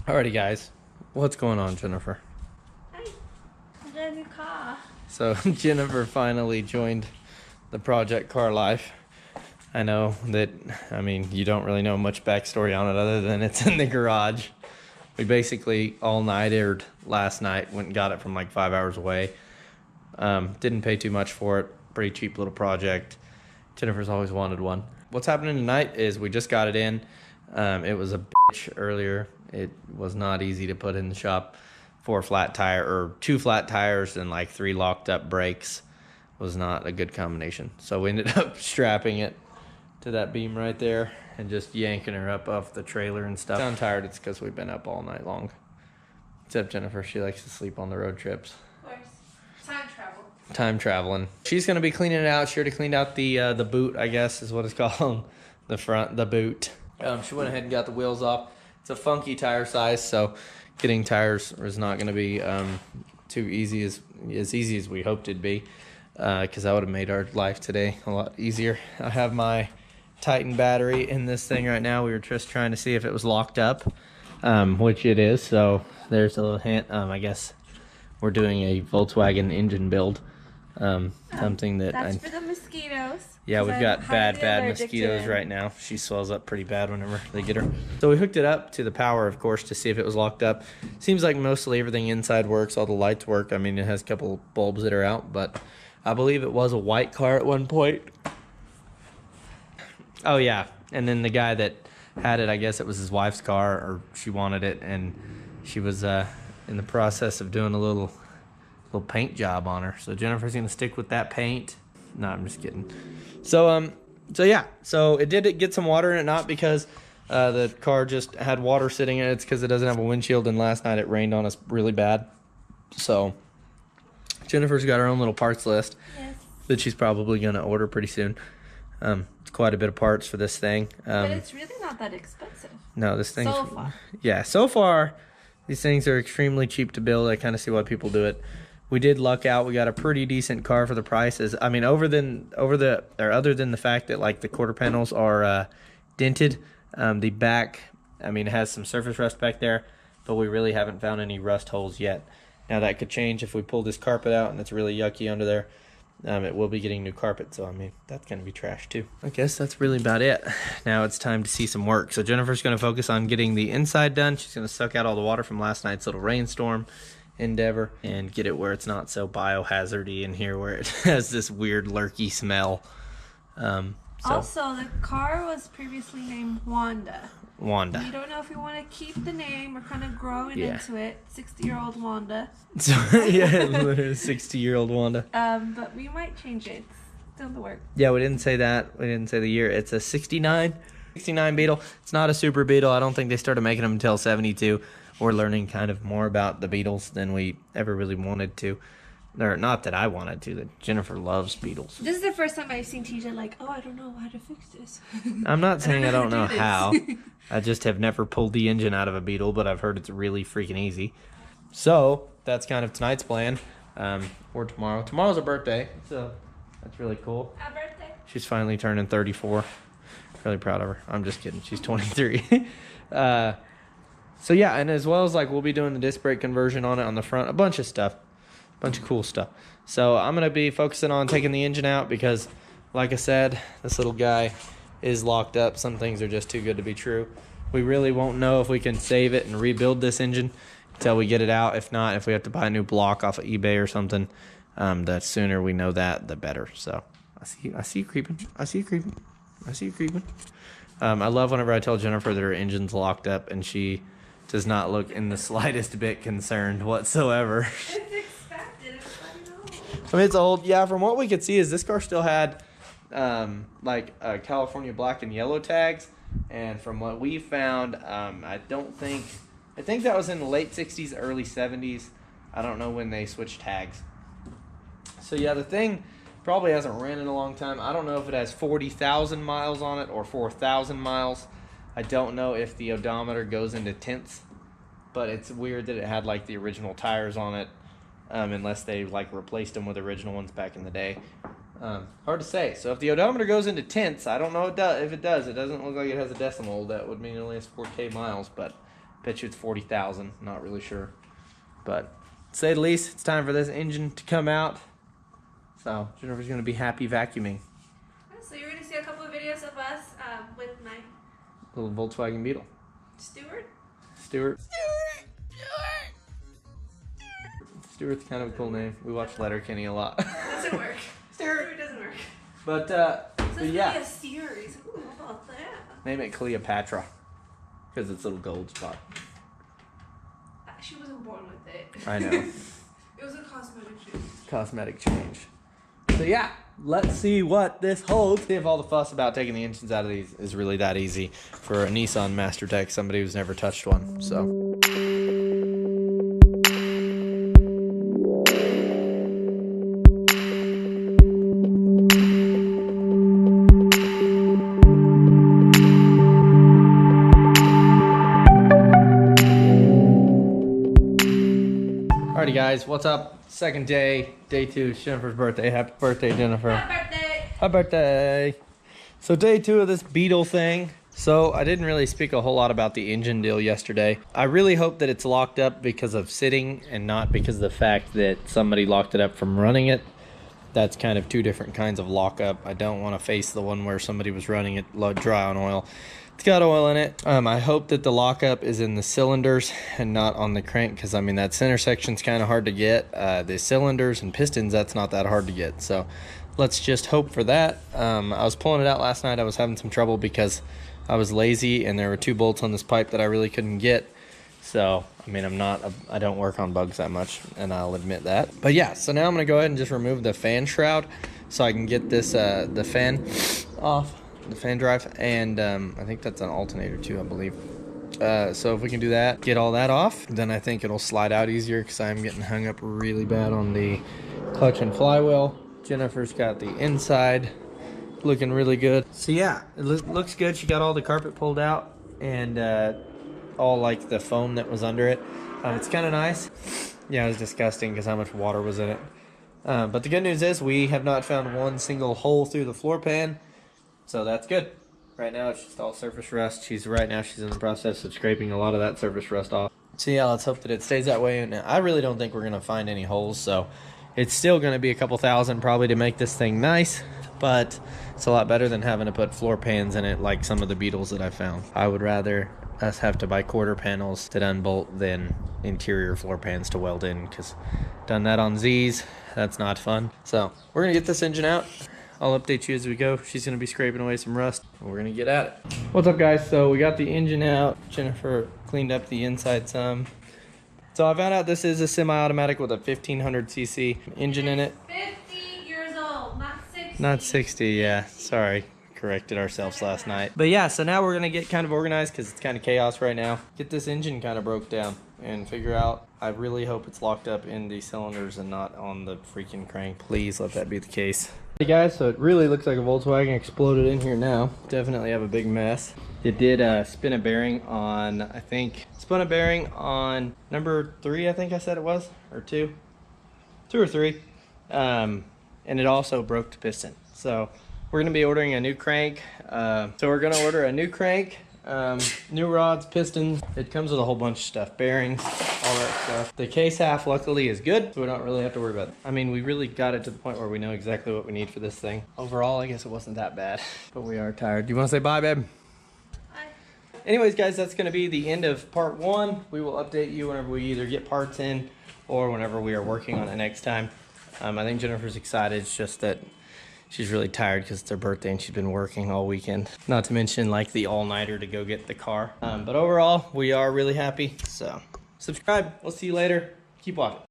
Alrighty, guys. What's going on, Jennifer? Hi, I got a new car. So, Jennifer finally joined the Project Car Life. I know that, you don't really know much backstory on it other than it's in the garage. We basically all-nighted last night, went and got it from like 5 hours away. Didn't pay too much for it. Pretty cheap little project. Jennifer's always wanted one. What's happening tonight is we just got it in. It was a bitch earlier. It was not easy to put in the shop. 2 flat tires and like 3 locked up brakes was not a good combination. So we ended up strapping it to that beam right there and just yanking her up off the trailer and stuff. I'm tired. It's because we've been up all night long. Except Jennifer, she likes to sleep on the road trips. Of course. Time travel. Time traveling. She's gonna be cleaning it out. She already cleaned out the boot, I guess is what it's called. The boot. She went ahead and got the wheels off. It's a funky tire size, so getting tires is not gonna be too easy as easy as we hoped it'd be, because that would have made our life today a lot easier. I have my Titan battery in this thing right now. We were just trying to see if it was locked up, which it is. So there's a little hint. I guess we're doing a Volkswagen engine build. Something that That's for the mosquitoes. yeah, we've got bad allergic to mosquitoes them. right now. She swells up pretty bad whenever they get her. So we hooked it up to the power, of course, to see if it was locked up. Seems like mostly everything inside works. All the lights work. I mean, it has a couple bulbs that are out, but I believe it was a white car at one point. Oh yeah, and then the guy that had it, I guess it was his wife's car, or she wanted it, and she was in the process of doing a little paint job on her. So Jennifer's gonna stick with that paint. No, I'm just kidding. So yeah, so it did get some water in it, not because the car just had water sitting in it. It's because it doesn't have a windshield, and last night it rained on us really bad. So Jennifer's got her own little parts list Yes. that she's probably gonna order pretty soon. It's quite a bit of parts for this thing. But it's really not that expensive. No, this thing's So far. yeah. So far, these things are extremely cheap to build. I kind of see why people do it. We did luck out. We got a pretty decent car for the prices. I mean, other than the fact that like the quarter panels are dented, the back, I mean, it has some surface rust back there, but we really haven't found any rust holes yet. Now that could change if we pull this carpet out and it's really yucky under there. It will be getting new carpet, so I mean, that's going to be trash too. I guess that's really about it. Now it's time to see some work. So Jennifer's going to focus on getting the inside done. She's going to suck out all the water from last night's little rainstorm endeavor and get it where it's not so biohazardy in here, where it has this weird lurky smell. Also, the car was previously named Wanda. Wanda. We don't know if we want to keep the name or kind of growing Yeah. into it. 60-year-old Wanda. So yeah, 60-year-old Wanda. But we might change it. It's still in the work. Yeah, we didn't say that. We didn't say the year. It's a 69 Beetle. It's not a Super Beetle. I don't think they started making them until 72. We're learning kind of more about the Beetles than we ever really wanted to. Or not that I wanted to, that Jennifer loves Beetles. This is the first time I've seen TJ like, oh, I don't know how to fix this. I'm not saying I don't know this. how. I just have never pulled the engine out of a Beetle, but I've heard it's really freaking easy. So that's kind of tonight's plan. Or tomorrow. Tomorrow's her birthday, so that's really cool. Happy birthday. She's finally turning 34. Really proud of her. I'm just kidding. She's 23. So yeah, and as well as like we'll be doing the disc brake conversion on it on the front, a bunch of stuff, bunch of cool stuff. So I'm gonna be focusing on taking the engine out because, like I said, this little guy is locked up. Some things are just too good to be true. We really won't know if we can save it and rebuild this engine until we get it out. If not, if we have to buy a new block off of eBay or something, the sooner we know that, the better. So I see you creeping. I see you creeping. I love whenever I tell Jennifer that her engine's locked up and she does not look in the slightest bit concerned whatsoever. It's expected. Everybody knows. I mean, it's old. Yeah, from what we could see is this car still had California black and yellow tags. And from what we found, I think that was in the late 60s, early 70s. I don't know when they switched tags. So yeah, the thing probably hasn't ran in a long time. I don't know if it has 40,000 miles on it or 4,000 miles. I don't know if the odometer goes into tenths, but it's weird that it had like the original tires on it, unless they like replaced them with original ones back in the day. Hard to say. So if the odometer goes into tenths, I don't know if it does. It doesn't look like it has a decimal. That would mean it only has 4K miles, but Bet you it's 40,000. Not really sure. But to say the least, it's time for this engine to come out. So Jennifer's gonna be happy vacuuming. So you're gonna see a couple of videos of us with my Little Volkswagen Beetle. Stuart's kind of a cool name. We watch Letterkenny a lot. doesn't work. Stuart doesn't work. But Yeah. A series. Ooh, how about that? name it Cleopatra because it's a little gold spot. She wasn't born with it. I know. It was a cosmetic change. Cosmetic change. So yeah, let's see what this holds. See if all the fuss about taking the engines out of these is really that easy for a Nissan Mastertech, somebody who's never touched one. So. Alrighty guys, what's up? Second day, day 2, it's Jennifer's birthday. Happy birthday, Jennifer. Happy birthday! Happy birthday! So day 2 of this Beetle thing. So I didn't really speak a whole lot about the engine deal yesterday. I really hope that it's locked up because of sitting and not because of the fact that somebody locked it up from running it. That's kind of 2 different kinds of lockup. I don't want to face the one where somebody was running it dry on oil. It's got oil in it. I hope that the lockup is in the cylinders and not on the crank because, I mean, that center section's kind of hard to get. The cylinders and pistons, that's not that hard to get. So let's just hope for that. I was pulling it out last night. I was having some trouble because I was lazy and there were 2 bolts on this pipe that I really couldn't get. So, I mean, I don't work on bugs that much, and I'll admit that. But yeah, so now I'm gonna go ahead and just remove the fan shroud so I can get this, the fan off, the fan drive, and I think that's an alternator too, I believe. So if we can do that, get all that off, then I think it'll slide out easier because I'm getting hung up really bad on the clutch and flywheel. Jennifer's got the inside looking really good. So yeah, it looks good. She got all the carpet pulled out and all like the foam that was under it. It's kind of nice. Yeah, it was disgusting because how much water was in it. But the good news is we have not found one single hole through the floor pan, so that's good. Right now it's just all surface rust. Right now she's in the process of scraping a lot of that surface rust off. So yeah, let's hope that it stays that way. And I really don't think we're gonna find any holes, so it's still gonna be a couple thousand probably to make this thing nice, but it's a lot better than having to put floor pans in it like some of the Beetles that I found. I would rather us have to buy quarter panels to unbolt than interior floor pans to weld in, because done that on Z's, that's not fun. So we're gonna get this engine out. I'll update you as we go. She's gonna be scraping away some rust and we're gonna get at it. What's up guys? So we got the engine out. Jennifer cleaned up the inside some. So I found out this is a semi-automatic with a 1500cc engine in it. 50 years old, not 60. Not 60, yeah, sorry. Corrected ourselves last night. But yeah, so now we're gonna get kind of organized because it's kind of chaos right now. Get this engine kind of broke down and figure out, I really hope it's locked up in the cylinders and not on the freaking crank. Please let that be the case. Hey guys, so it really looks like a Volkswagen exploded in here now. Definitely have a big mess. It did spin a bearing on, I think, spun a bearing on number 3, I think I said it was, or 2 or 3. And it also broke the piston. So we're gonna be ordering a new crank. So we're gonna order a new crank, new rods, pistons. It comes with a whole bunch of stuff, bearings, all that stuff. The case half luckily is good, so we don't really have to worry about it. I mean, we really got it to the point where we know exactly what we need for this thing. Overall, I guess it wasn't that bad, but we are tired. Do you wanna say bye, babe? Bye. Anyways, guys, that's gonna be the end of part 1. We will update you whenever we either get parts in or whenever we are working on it next time. I think Jennifer's excited. It's just that she's really tired because it's her birthday and she's been working all weekend. Not to mention like the all-nighter to go get the car. But overall, we are really happy. So subscribe. We'll see you later. Keep watching.